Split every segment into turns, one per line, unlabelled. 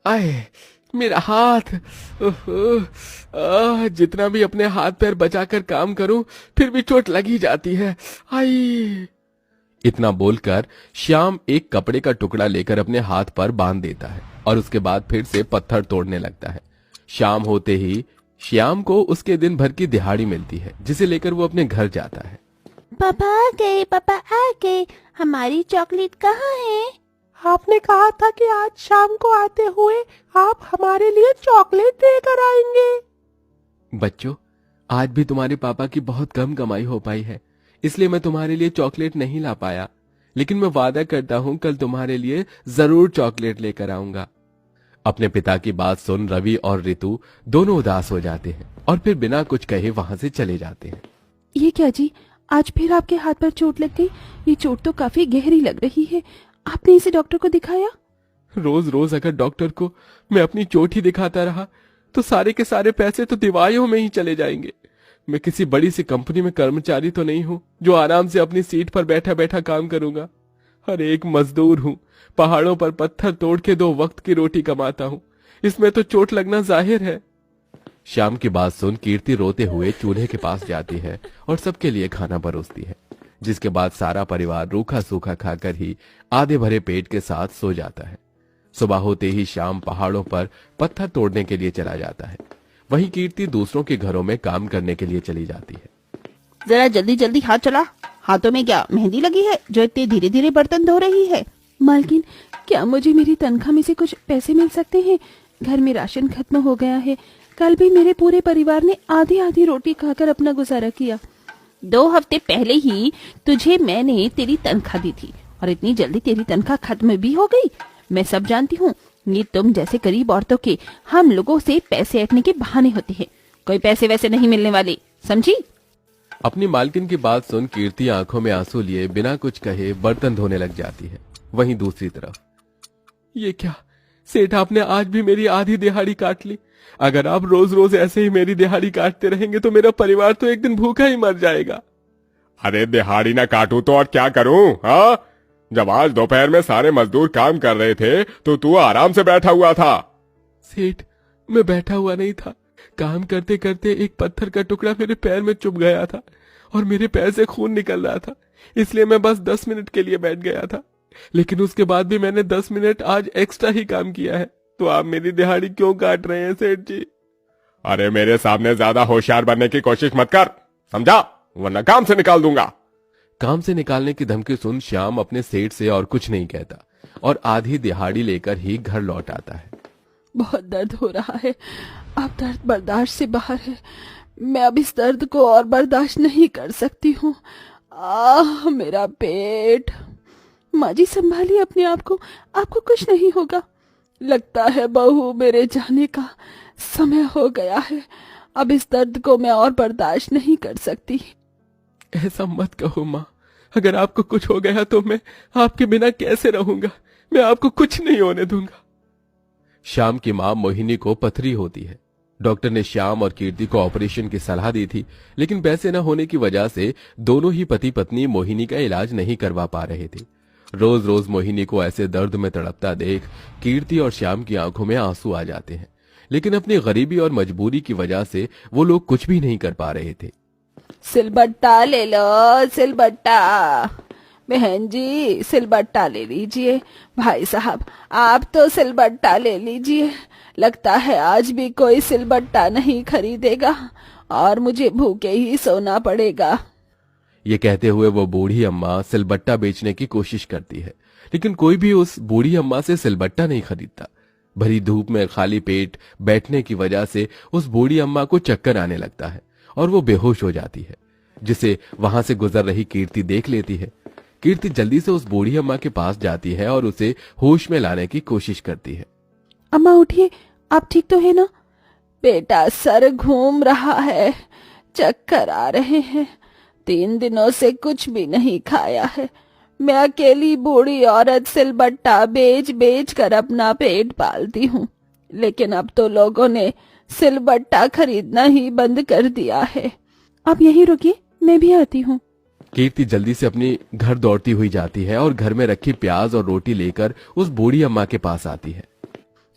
आए, मेरा हाथ। जितना भी अपने हाथ पैर बचाकर काम करूं फिर भी चोट लग ही जाती है। आई। इतना बोलकर श्याम एक कपड़े का टुकड़ा लेकर अपने हाथ पर बांध देता है और उसके बाद फिर से पत्थर तोड़ने लगता है। शाम होते ही श्याम को उसके दिन भर की दिहाड़ी मिलती है, जिसे लेकर वो अपने घर जाता है।
पापा आ गए, पापा आ गए। हमारी चॉकलेट कहाँ है?
आपने कहा था कि आज शाम को आते हुए आप हमारे लिए चॉकलेट लेकर आएंगे।
बच्चों, आज भी तुम्हारे पापा की बहुत कम कमाई हो पाई है, इसलिए मैं तुम्हारे लिए चॉकलेट नहीं ला पाया, लेकिन मैं वादा करता हूँ कल तुम्हारे लिए जरूर चॉकलेट लेकर आऊंगा। अपने पिता की बात सुन रवि और ऋतु दोनों उदास हो जाते हैं और फिर बिना कुछ कहे वहां से चले जाते हैं।
ये क्या जी, आज फिर आपके हाथ पर चोट लग गई? ये चोट तो काफी गहरी लग रही है। आपने इसे डॉक्टर को दिखाया?
रोज रोज अगर डॉक्टर को मैं अपनी चोट ही दिखाता रहा तो सारे के सारे पैसे तो दिवालियों में ही चले जाएंगे। मैं किसी बड़ी सी कंपनी में कर्मचारी तो नहीं हूँ जो आराम से अपनी सीट पर बैठा बैठा काम करूंगा। हर एक मजदूर हूँ, पहाड़ों पर पत्थर तोड़ के 2 वक्त की रोटी कमाता हूँ। इसमें तो चोट लगना जाहिर है। शाम की बात सुन कीर्ति रोते हुए चूल्हे के पास जाती है और सबके लिए खाना परोसती है, जिसके बाद सारा परिवार रूखा सूखा खाकर ही आधे भरे पेट के साथ सो जाता है। सुबह होते ही शाम पहाड़ों पर पत्थर तोड़ने के लिए चला जाता है। वहीं कीर्ति दूसरों के घरों में काम करने के लिए चली जाती है।
जरा जल्दी जल्दी हाथ चला। हाथों में क्या मेहंदी लगी है जो इतने धीरे धीरे बर्तन धो रही है?
मालकिन, क्या मुझे मेरी तनख्वाह में से कुछ पैसे मिल सकते हैं? घर में राशन खत्म हो गया है। कल भी मेरे पूरे परिवार ने आधी आधी रोटी खाकर अपना गुजारा किया।
2 हफ्ते पहले ही तुझे मैंने तेरी तनख्वाह दी थी और इतनी जल्दी तेरी तनख्वाह खत्म भी हो गई। मैं सब जानती हूँ। ये तुम जैसे गरीब औरतों के हम लोगों से पैसे ऐंठने के बहाने होते हैं। कोई पैसे वैसे नहीं मिलने वाले, समझी?
अपनी मालकिन की बात सुन कीर्ति आंखों में आंसू लिए बिना कुछ कहे बर्तन धोने लग जाती है। वहीं दूसरी तरफ, ये क्या सेठ, आपने आज भी मेरी आधी दिहाड़ी काट ली। अगर आप रोज रोज ऐसे ही मेरी दिहाड़ी काटते रहेंगे तो मेरा परिवार तो एक दिन भूखा ही मर जाएगा।
अरे दिहाड़ी ना काटूं तो और क्या करूं? हाँ, जब आज दोपहर में सारे मजदूर काम कर रहे थे तो तू आराम से बैठा हुआ था।
सेठ, मैं बैठा हुआ नहीं था। काम करते करते एक पत्थर का टुकड़ा मेरे पैर में चुभ गया था और मेरे पैर से खून निकल रहा था, इसलिए मैं बस 10 मिनट के लिए बैठ गया था। लेकिन उसके बाद भी मैंने 10 मिनट आज एक्स्ट्रा ही काम किया है। तो आप मेरी दिहाड़ी क्यों काट रहे हैं सेठ जी?
अरे मेरे सामने ज्यादा होशियार बनने की कोशिश मत कर, समझा? वरना काम से निकाल दूंगा।
काम से निकालने की धमकी सुन श्याम अपने सेठ से और कुछ नहीं कहता और आधी दिहाड़ी लेकर ही घर लौट आता है।
बहुत दर्द हो रहा है। अब दर्द बर्दाश्त से बाहर है। मैं अब इस दर्द को और बर्दाश्त नहीं कर सकती हूँ। मेरा पेट। माँ जी, संभालिए अपने आप को, आपको कुछ नहीं होगा। लगता है बहू, मेरे जाने का समय हो गया है। अब इस दर्द को मैं और बर्दाश्त नहीं कर सकती।
ऐसा मत कहो माँ, अगर आपको कुछ हो गया तो मैं आपके बिना कैसे रहूंगा? मैं आपको कुछ नहीं होने दूंगा। श्याम की माँ मोहिनी को पथरी होती है। डॉक्टर ने श्याम और कीर्ति को ऑपरेशन की सलाह दी थी, लेकिन पैसे न होने की वजह से दोनों ही पति पत्नी मोहिनी का इलाज नहीं करवा पा रहे थे। रोज रोज मोहिनी को ऐसे दर्द में तड़पता देख कीर्ति और श्याम की आंखों में आंसू आ जाते हैं, लेकिन अपनी गरीबी और मजबूरी की वजह से वो लोग कुछ भी नहीं कर पा रहे थे।
सिलबट्टा ले लो, सिलबट्टा। बहन जी, सिलबट्टा ले लीजिए। भाई साहब, आप तो सिलबट्टा ले लीजिए। लगता है आज भी कोई सिलबट्टा नहीं खरीदेगा और मुझे भूखे ही सोना पड़ेगा।
ये कहते हुए वो बूढ़ी अम्मा सिलबट्टा बेचने की कोशिश करती है, लेकिन कोई भी उस बूढ़ी अम्मा से सिलबट्टा नहीं खरीदता। भरी धूप में खाली पेट बैठने की वजह से उस बूढ़ी अम्मा को चक्कर आने लगता है और वो बेहोश हो जाती है, जिसे वहां से गुजर रही कीर्ति देख लेती है। कीर्ति जल्दी से उस बूढ़ी अम्मा के पास जाती है और उसे होश में लाने की कोशिश करती है।
अम्मा उठिए, आप ठीक तो है ना? बेटा, सर घूम रहा है, चक्कर आ रहे हैं। 3 दिनों से कुछ भी नहीं खाया है। मैं अकेली बूढ़ी औरत सिलबट्टा बेच बेच कर अपना पेट पालती हूँ, लेकिन अब तो लोगों ने सिलबट्टा खरीदना ही बंद कर दिया है। आप यहीं रुकिए, मैं भी आती हूँ।
कीर्ति जल्दी से अपनी घर दौड़ती हुई जाती है और घर में रखी प्याज और रोटी लेकर उस बूढ़ी अम्मा के पास आती है।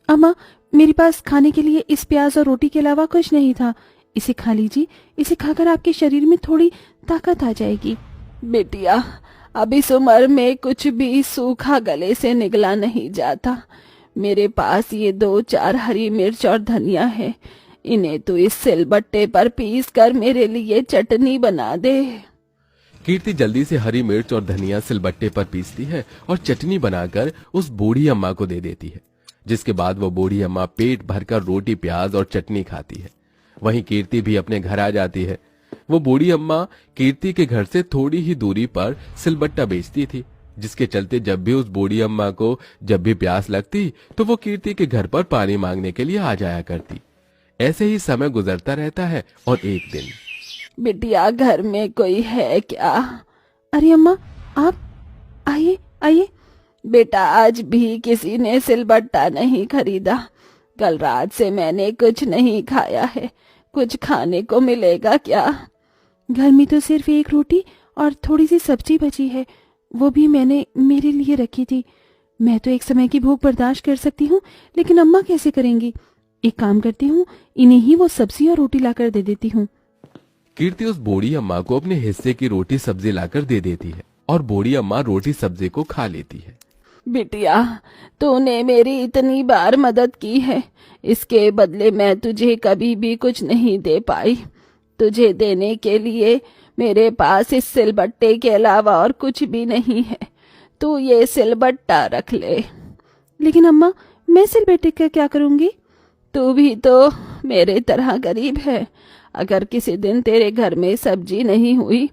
अम्मा, मेरे पास खाने के लिए इस प्याज और रोटी के अलावा कुछ नहीं था। इसे खा लीजिए, इसे खाकर आपके शरीर में थोड़ी ताकत आ जाएगी। बेटिया, अब इस उम्र में कुछ भी सूखा गले से निकला नहीं जाता। मेरे पास ये 2-4 हरी मिर्च और धनिया है, इन्हें तो इस सिलबट्टे पर पीस कर मेरे लिए चटनी बना दे।
कीर्ति जल्दी से हरी मिर्च और धनिया सिलबट्टे पर पीसती है और चटनी बनाकर उस बूढ़ी अम्मा को दे देती है, जिसके बाद वो बूढ़ी अम्मा पेट भरकर रोटी, प्याज और चटनी खाती है। वहीं कीर्ति भी अपने घर आ जाती है। वो बूढ़ी अम्मा कीर्ति के घर से थोड़ी ही दूरी पर सिलबट्टा बेचती थी, जिसके चलते जब भी उस बूढ़ी अम्मा को जब भी प्यास लगती तो वो कीर्ति के घर पर पानी मांगने के लिए आ जाया करती। ऐसे ही समय गुजरता रहता है और एक दिन,
बिटिया, घर में कोई है क्या? अरे अम्मा, आप आइए आइए। बेटा, आज भी किसी ने सिलबट्टा नहीं खरीदा। कल रात से मैंने कुछ नहीं खाया है, कुछ खाने को मिलेगा क्या? घर में तो सिर्फ एक रोटी और थोड़ी सी सब्जी बची है, वो भी मैंने मेरे लिए रखी थी। मैं तो एक समय की भूख बर्दाश्त कर सकती हूँ, लेकिन अम्मा कैसे करेंगी? एक काम करती हूँ, इन्हें ही वो सब्जी और रोटी लाकर दे देती हूँ।
कीर्ति उस बूढ़ी अम्मा को अपने हिस्से की रोटी सब्जी लाकर दे देती है और बूढ़ी अम्मा रोटी सब्जी को खा लेती है।
बिटिया, तूने मेरी इतनी बार मदद की है, इसके बदले मैं तुझे कभी भी कुछ नहीं दे पाई। तुझे देने के लिए मेरे पास इस सिलबट्टे के अलावा और कुछ भी नहीं है। तू ये सिलबट्टा रख ले।
लेकिन अम्मा, मैं सिलबट्टे का क्या करूंगी?
तू भी तो मेरे तरह गरीब है। अगर किसी दिन तेरे घर में सब्जी नहीं हुई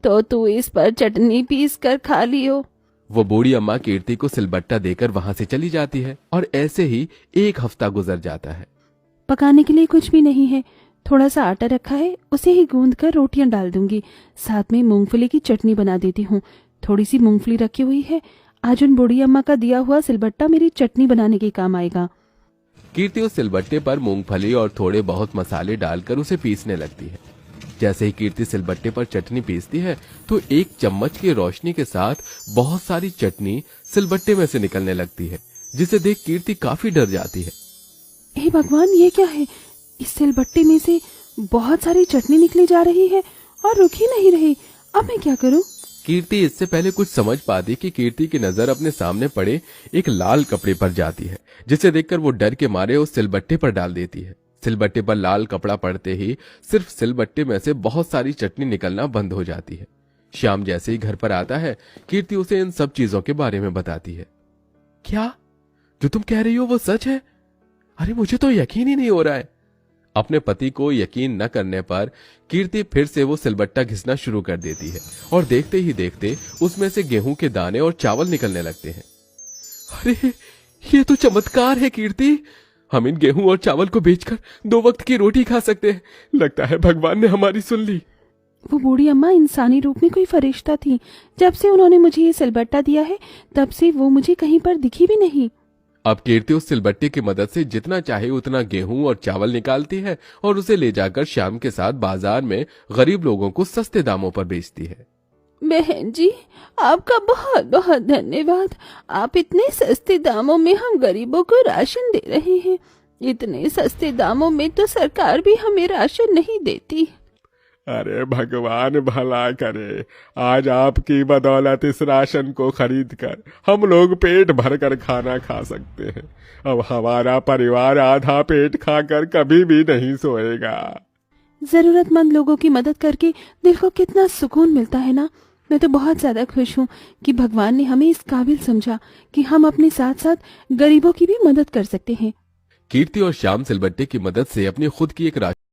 तो तू इस पर चटनी पीस कर खा लियो।
वो बूढ़ी अम्मा कीर्ति को सिलबट्टा देकर वहां से चली जाती है और ऐसे ही एक हफ्ता गुजर जाता है।
पकाने के लिए कुछ भी नहीं है, थोड़ा सा आटा रखा है, उसे ही गूंद कर रोटियां डाल दूंगी। साथ में मूंगफली की चटनी बना देती हूँ। थोड़ी सी मूंगफली रखी हुई है, आज उन बूढ़ी अम्मा का दिया हुआ सिलबट्टा मेरी चटनी बनाने के काम आएगा।
कीर्ति उस सिलबट्टे पर मूंगफली और थोड़े बहुत मसाले डालकर उसे पीसने लगती है। जैसे ही कीर्ति सिलबट्टे पर चटनी पीसती है तो एक चम्मच की रोशनी के साथ बहुत सारी चटनी सिलबट्टे में से निकलने लगती है, जिसे देख कीर्ति काफी डर जाती है।
हे भगवान, ये क्या है? इस सिलबट्टे में से बहुत सारी चटनी निकली जा रही है और रुक ही नहीं रही। अब मैं क्या करूं?
कीर्ति इससे पहले कुछ समझ पाती कि कीर्ति की नजर अपने सामने पड़े एक लाल कपड़े पर जाती है, जिसे देखकर वो डर के मारे उस सिलबट्टे पर डाल देती है। सिलबट्टे पर लाल कपड़ा पड़ते ही सिर्फ सिलबट्टे में से बहुत सारी चटनी निकलना बंद हो जाती है। श्याम जैसे ही घर पर आता है, कीर्ति उसे इन सब चीजों के बारे में बताती है। क्या जो तुम कह रही हो वो सच है? अरे मुझे तो यकीन ही नहीं हो रहा है। अपने पति को यकीन न करने पर कीर्ति फिर से वो सिलबट्टा घिसना शुरू कर देती है और देखते ही देखते उसमें से गेहूं के दाने और चावल निकलने लगते हैं। अरे ये तो चमत्कार है कीर्ति, हम इन गेहूं और चावल को बेचकर 2 वक्त की रोटी खा सकते हैं। लगता है भगवान ने हमारी सुन ली।
वो बूढ़ी अम्मा इंसानी रूप में कोई फरिश्ता थी। जब से उन्होंने मुझे ये सिलबट्टा दिया है तब से वो मुझे कहीं पर दिखी भी नहीं।
अब कीर्ति उस सिलबट्टे की मदद से जितना चाहे उतना गेहूं और चावल निकालती है और उसे ले जाकर श्याम के साथ बाजार में गरीब लोगों को सस्ते दामों पर बेचती है।
बहन जी, आपका बहुत बहुत धन्यवाद। आप इतने सस्ते दामों में हम गरीबों को राशन दे रहे हैं। इतने सस्ते दामों में तो सरकार भी हमें राशन नहीं देती।
अरे भगवान भला करे, आज आपकी बदौलत इस राशन को खरीद कर हम लोग पेट भर कर खाना खा सकते हैं। अब हमारा परिवार आधा पेट खाकर कभी भी नहीं सोएगा।
जरूरतमंद लोगों की मदद करके दिल को कितना सुकून मिलता है ना। मैं तो बहुत ज्यादा खुश हूँ कि भगवान ने हमें इस काबिल समझा कि हम अपने साथ साथ गरीबों की भी मदद कर सकते हैं।
कीर्ति और श्याम सिलबट्टे की मदद से अपनी खुद की एक राशन